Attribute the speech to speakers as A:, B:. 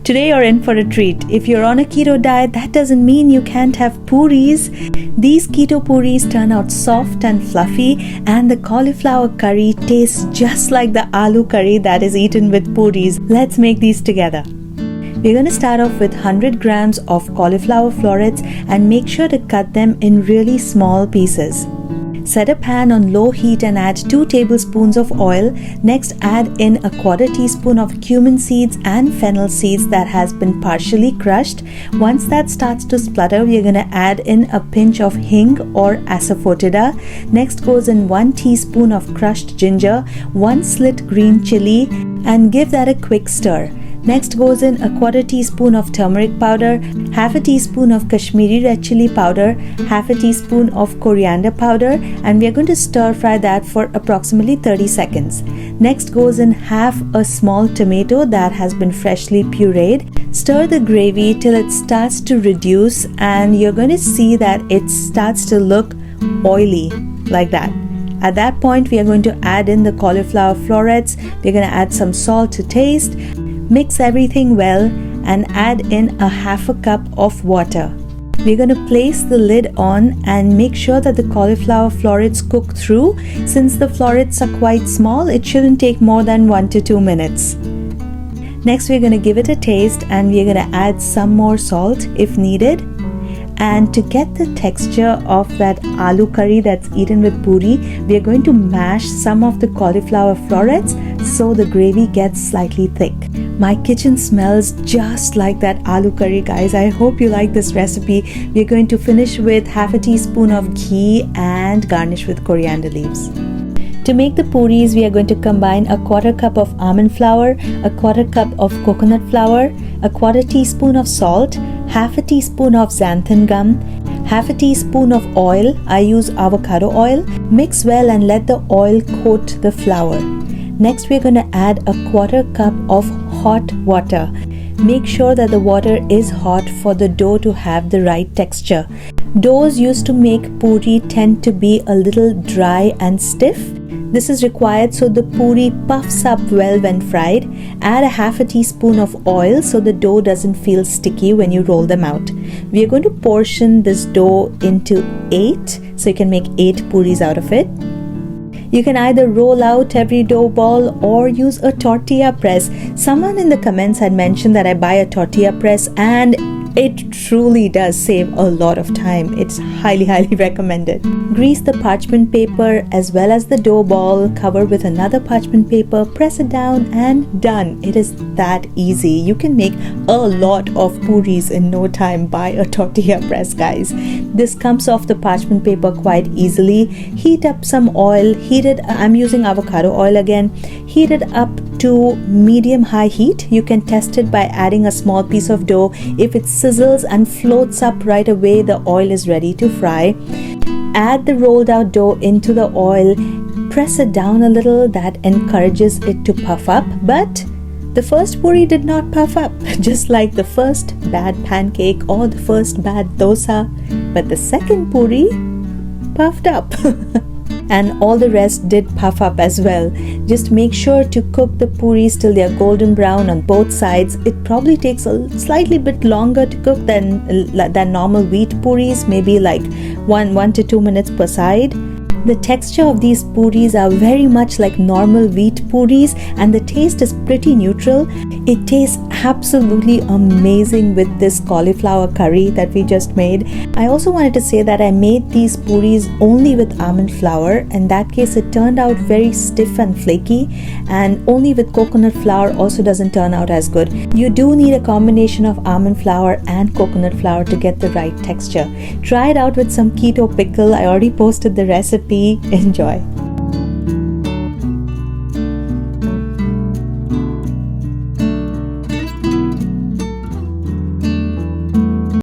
A: Today you're in for a treat. If you're on a keto diet, that doesn't mean you can't have puris. These keto puris turn out soft and fluffy, and the cauliflower curry tastes just like the aloo curry that is eaten with puris. Let's make these together. We're going to start off with 100 grams of cauliflower florets and make sure to cut them in really small pieces. Set a pan on low heat and add 2 tablespoons of oil. Next, add in a quarter teaspoon of cumin seeds and fennel seeds that has been partially crushed. Once that starts to splutter, we're going to add in a pinch of hing or asafoetida. Next goes in 1 teaspoon of crushed ginger, 1 slit green chili, and give that a quick stir. Next goes in a quarter teaspoon of turmeric powder, half a teaspoon of Kashmiri red chili powder, half a teaspoon of coriander powder, and we are going to stir fry that for approximately 30 seconds. Next goes in half a small tomato that has been freshly pureed. Stir the gravy till it starts to reduce, and you're going to see that it starts to look oily like that. At that point, we are going to add in the cauliflower florets. We're going to add some salt to taste. Mix everything well and add in a half a cup of water. We're going to place the lid on and make sure that the cauliflower florets cook through. Since the florets are quite small, it shouldn't take more than 1 to 2 minutes. Next, we're going to give it a taste and we're going to add some more salt if needed. And to get the texture of that aloo curry that's eaten with puri, we are going to mash some of the cauliflower florets so the gravy gets slightly thick. My kitchen smells just like that aloo curry, guys. I hope you like this recipe. We're going to finish with half a teaspoon of ghee and garnish with coriander leaves. To make the puris, we are going to combine a quarter cup of almond flour, a quarter cup of coconut flour, a quarter teaspoon of salt, half a teaspoon of xanthan gum, half a teaspoon of oil. I use avocado oil. Mix well and let the oil coat the flour. Next, we're going to add a quarter cup of hot water. Make sure that the water is hot for the dough to have the right texture. Doughs used to make puri tend to be a little dry and stiff. This is required so the puri puffs up well when fried. Add a half a teaspoon of oil so the dough doesn't feel sticky when you roll them out. We are going to portion this dough into 8, so you can make 8 puris out of it. You can either roll out every dough ball or use a tortilla press. Someone in the comments had mentioned that I buy a tortilla press, and it truly does save a lot of time. It's highly recommended. Grease the parchment paper as well as the dough ball. Cover with another parchment paper, press it down, and done. It is that easy. You can make a lot of puris in no time by a tortilla press, guys. This comes off the parchment paper quite easily. Heat up some oil. I'm using avocado oil again. Heat it up to medium-high heat. You can test it by adding a small piece of dough. If it sizzles and floats up right away, the oil is ready to fry. Add the rolled out dough into the oil. Press it down a little. That encourages it to puff up. But the first puri did not puff up, just like the first bad pancake or the first bad dosa. But the second puri puffed up. And all the rest did puff up as well. Just make sure to cook the puris till they are golden brown on both sides. It probably takes a slightly bit longer to cook than normal wheat puris, maybe like 1 to 2 minutes per side. The texture of these puris are very much like normal wheat puris, and the taste is pretty neutral. It tastes absolutely amazing with this cauliflower curry that we just made. I also wanted to say that I made these puris only with almond flour. In that case, it turned out very stiff and flaky, and only with coconut flour also doesn't turn out as good. You do need a combination of almond flour and coconut flour to get the right texture. Try it out with some keto pickle. I already posted the recipe. Enjoy.